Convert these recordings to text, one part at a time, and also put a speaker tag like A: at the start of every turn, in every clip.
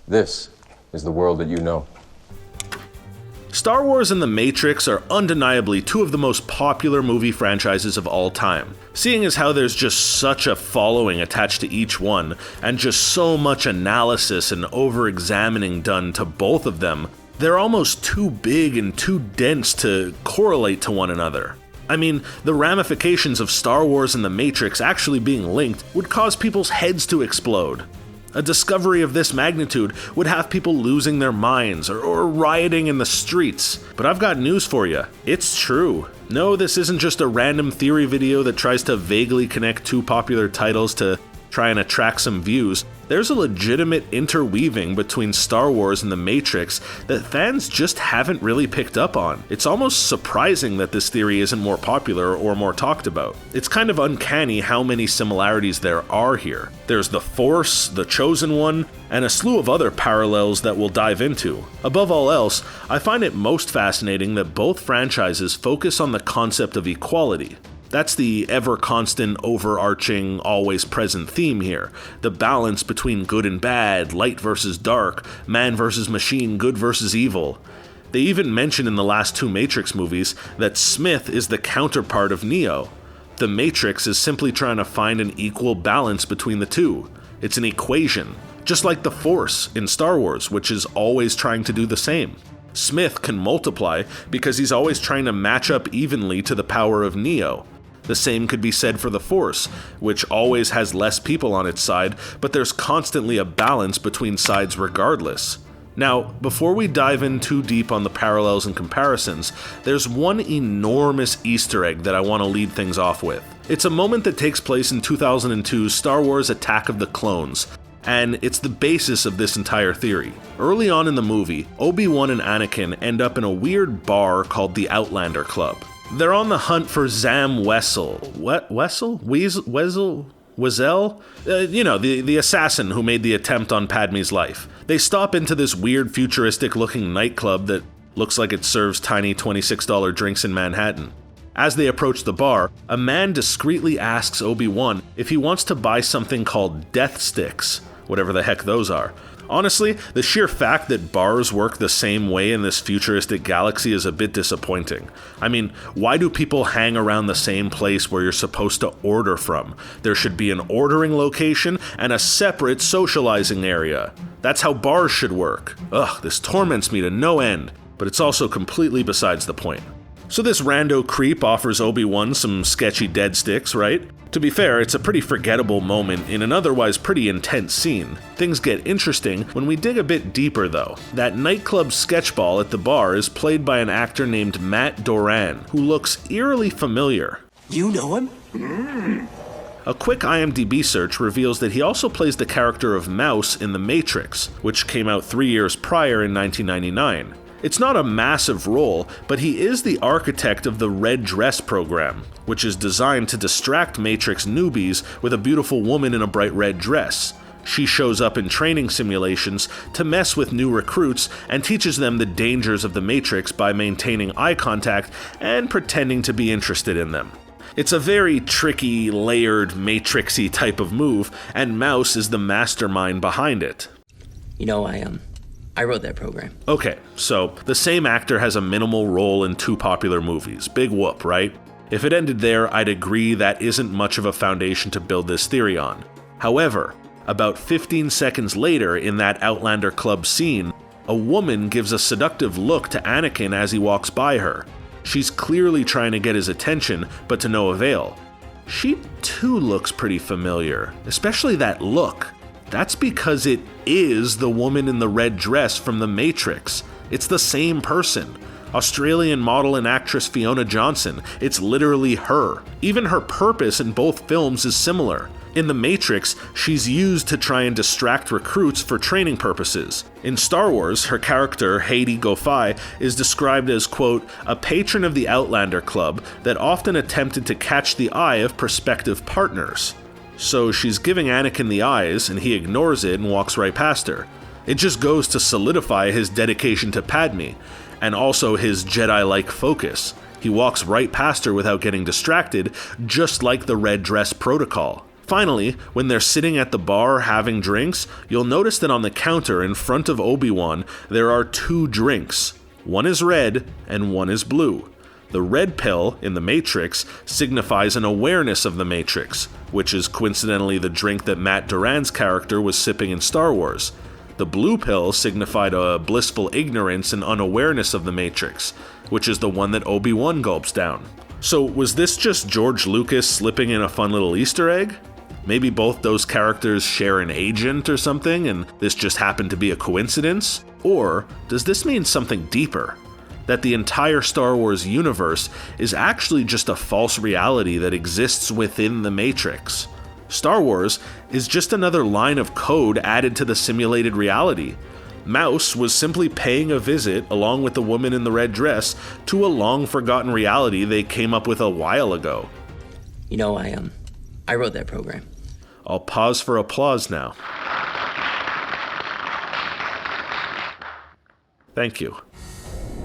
A: This is the world that you know.
B: Star Wars and The Matrix are undeniably two of the most popular movie franchises of all time. Seeing as how there's just such a following attached to each one, and just so much analysis and over-examining done to both of them, they're almost too big and too dense to correlate to one another. I mean, the ramifications of Star Wars and The Matrix actually being linked would cause people's heads to explode. A discovery of this magnitude would have people losing their minds or rioting in the streets. But I've got news for you. It's true. No, this isn't just a random theory video that tries to vaguely connect two popular titles to try and attract some views. There's a legitimate interweaving between Star Wars and The Matrix that fans just haven't really picked up on. It's almost surprising that this theory isn't more popular or more talked about. It's kind of uncanny how many similarities there are here. There's the Force, the Chosen One, and a slew of other parallels that we'll dive into. Above all else, I find it most fascinating that both franchises focus on the concept of equality. That's the ever-constant, overarching, always-present theme here. The balance between good and bad, light versus dark, man versus machine, good versus evil. They even mention in the last two Matrix movies that Smith is the counterpart of Neo. The Matrix is simply trying to find an equal balance between the two. It's an equation, just like the Force in Star Wars, which is always trying to do the same. Smith can multiply because he's always trying to match up evenly to the power of Neo. The same could be said for the Force, which always has less people on its side, but there's constantly a balance between sides regardless. Now, before we dive in too deep on the parallels and comparisons, there's one enormous Easter egg that I want to lead things off with. It's a moment that takes place in 2002's Star Wars Attack of the Clones, and it's the basis of this entire theory. Early on in the movie, Obi-Wan and Anakin end up in a weird bar called the Outlander Club. They're on the hunt for Zam Wesell. What? Wesell? Wesell? The assassin who made the attempt on Padme's life. They stop into this weird futuristic-looking nightclub that looks like it serves tiny $26 drinks in Manhattan. As they approach the bar, a man discreetly asks Obi-Wan if he wants to buy something called death sticks, whatever the heck those are. Honestly, the sheer fact that bars work the same way in this futuristic galaxy is a bit disappointing. I mean, why do people hang around the same place where you're supposed to order from? There should be an ordering location and a separate socializing area. That's how bars should work. Ugh, this torments me to no end, but it's also completely besides the point. So this rando creep offers Obi-Wan some sketchy dead sticks, right? To be fair, it's a pretty forgettable moment in an otherwise pretty intense scene. Things get interesting when we dig a bit deeper though. That nightclub sketchball at the bar is played by an actor named Matt Doran, who looks eerily familiar.
C: You know him?
B: A quick IMDb search reveals that he also plays the character of Mouse in The Matrix, which came out 3 years prior in 1999. It's not a massive role, but he is the architect of the Red Dress program, which is designed to distract Matrix newbies with a beautiful woman in a bright red dress. She shows up in training simulations to mess with new recruits and teaches them the dangers of the Matrix by maintaining eye contact and pretending to be interested in them. It's a very tricky, layered, Matrixy type of move, and Mouse is the mastermind behind it.
C: I wrote that program.
B: Okay, so the same actor has a minimal role in two popular movies. Big whoop, right? If it ended there, I'd agree that isn't much of a foundation to build this theory on. However, about 15 seconds later in that Outlander Club scene, a woman gives a seductive look to Anakin as he walks by her. She's clearly trying to get his attention, but to no avail. She too looks pretty familiar, especially that look. That's because it is the woman in the red dress from The Matrix. It's the same person. Australian model and actress Fiona Johnson. It's literally her. Even her purpose in both films is similar. In The Matrix, she's used to try and distract recruits for training purposes. In Star Wars, her character, Heidi Go-Fi, is described as, quote, a patron of the Outlander Club that often attempted to catch the eye of prospective partners. So she's giving Anakin the eyes, and he ignores it and walks right past her. It just goes to solidify his dedication to Padme, and also his Jedi-like focus. He walks right past her without getting distracted, just like the red dress protocol. Finally, when they're sitting at the bar having drinks, you'll notice that on the counter in front of Obi-Wan, there are 2 drinks. One is red and one is blue. The red pill in the Matrix signifies an awareness of the Matrix, which is coincidentally the drink that Matt Duran's character was sipping in Star Wars. The blue pill signified a blissful ignorance and unawareness of the Matrix, which is the one that Obi-Wan gulps down. So was this just George Lucas slipping in a fun little Easter egg? Maybe both those characters share an agent or something, and this just happened to be a coincidence? Or does this mean something deeper? That the entire Star Wars universe is actually just a false reality that exists within the Matrix? Star Wars is just another line of code added to the simulated reality. Mouse was simply paying a visit, along with the woman in the red dress, to a long-forgotten reality they came up with a while ago.
C: You know, I wrote that program.
B: I'll pause for applause now. Thank you.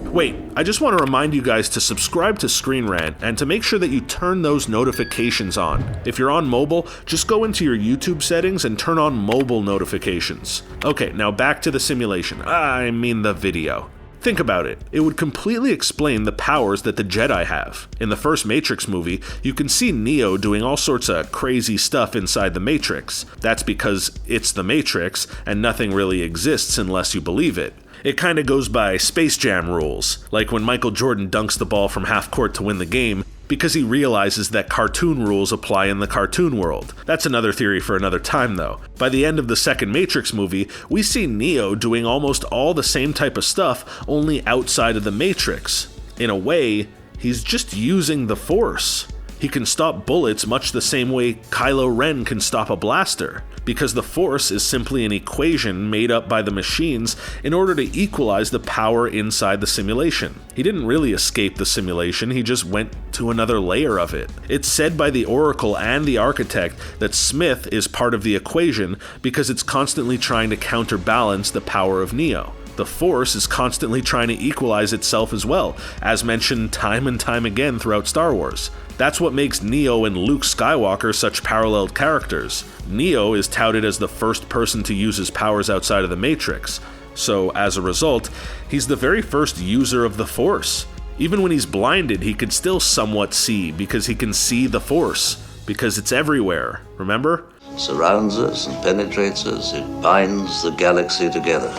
B: Wait, I just want to remind you guys to subscribe to Screen Rant and to make sure that you turn those notifications on. If you're on mobile, just go into your YouTube settings and turn on mobile notifications. Okay, now back to the simulation. I mean the video. Think about it. It would completely explain the powers that the Jedi have. In the first Matrix movie, you can see Neo doing all sorts of crazy stuff inside the Matrix. That's because it's the Matrix, and nothing really exists unless you believe it. It kinda goes by Space Jam rules, like when Michael Jordan dunks the ball from half court to win the game, because he realizes that cartoon rules apply in the cartoon world. That's another theory for another time though. By the end of the second Matrix movie, we see Neo doing almost all the same type of stuff, only outside of the Matrix. In a way, he's just using the Force. He can stop bullets much the same way Kylo Ren can stop a blaster, because the Force is simply an equation made up by the machines in order to equalize the power inside the simulation. He didn't really escape the simulation, he just went to another layer of it. It's said by the Oracle and the Architect that Smith is part of the equation because it's constantly trying to counterbalance the power of Neo. The Force is constantly trying to equalize itself as well, as mentioned time and time again throughout Star Wars. That's what makes Neo and Luke Skywalker such paralleled characters. Neo is touted as the first person to use his powers outside of the Matrix, so as a result, he's the very first user of the Force. Even when he's blinded, he could still somewhat see, because he can see the Force, because it's everywhere, remember?
D: Surrounds us and penetrates us, it binds the galaxy together.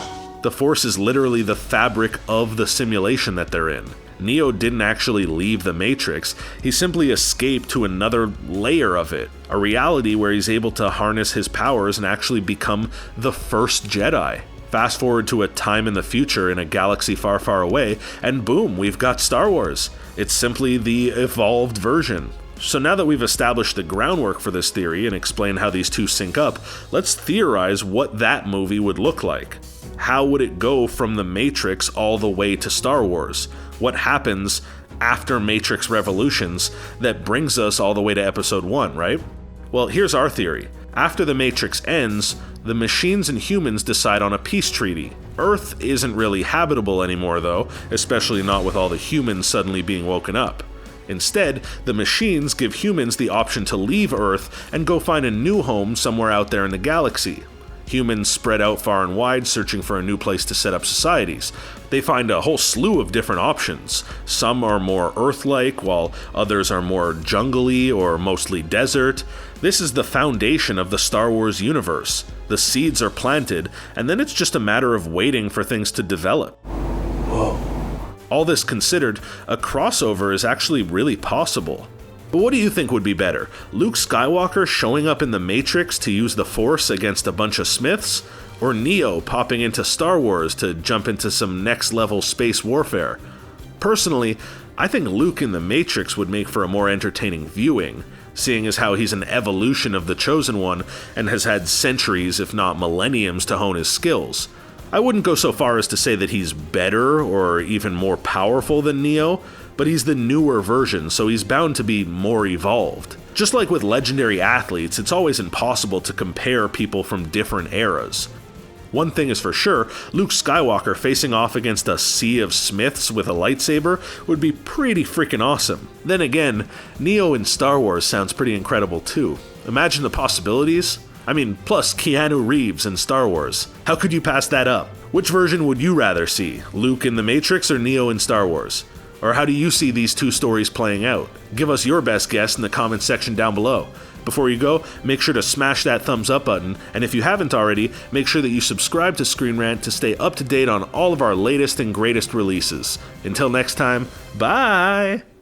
B: The Force is literally the fabric of the simulation that they're in. Neo didn't actually leave the Matrix, he simply escaped to another layer of it, a reality where he's able to harness his powers and actually become the first Jedi. Fast forward to a time in the future in a galaxy far, far away, and boom, we've got Star Wars. It's simply the evolved version. So now that we've established the groundwork for this theory and explained how these two sync up, let's theorize what that movie would look like. How would it go from the Matrix all the way to Star Wars? What happens after Matrix Revolutions that brings us all the way to Episode 1, right? Well, here's our theory. After the Matrix ends, the machines and humans decide on a peace treaty. Earth isn't really habitable anymore though, especially not with all the humans suddenly being woken up. Instead, the machines give humans the option to leave Earth and go find a new home somewhere out there in the galaxy. Humans spread out far and wide searching for a new place to set up societies. They find a whole slew of different options. Some are more Earth-like, while others are more jungle-y or mostly desert. This is the foundation of the Star Wars universe. The seeds are planted, and then it's just a matter of waiting for things to develop.
D: Whoa.
B: All this considered, a crossover is actually really possible. But what do you think would be better? Luke Skywalker showing up in the Matrix to use the Force against a bunch of Smiths? Or Neo popping into Star Wars to jump into some next-level space warfare? Personally, I think Luke in the Matrix would make for a more entertaining viewing, seeing as how he's an evolution of the Chosen One and has had centuries, if not millenniums, to hone his skills. I wouldn't go so far as to say that he's better or even more powerful than Neo, but he's the newer version, so he's bound to be more evolved. Just like with legendary athletes, it's always impossible to compare people from different eras. One thing is for sure, Luke Skywalker facing off against a sea of Smiths with a lightsaber would be pretty freaking awesome. Then again, Neo in Star Wars sounds pretty incredible too. Imagine the possibilities. I mean, plus Keanu Reeves in Star Wars. How could you pass that up? Which version would you rather see? Luke in The Matrix or Neo in Star Wars? Or how do you see these two stories playing out? Give us your best guess in the comments section down below. Before you go, make sure to smash that thumbs up button, and if you haven't already, make sure that you subscribe to Screen Rant to stay up to date on all of our latest and greatest releases. Until next time, bye!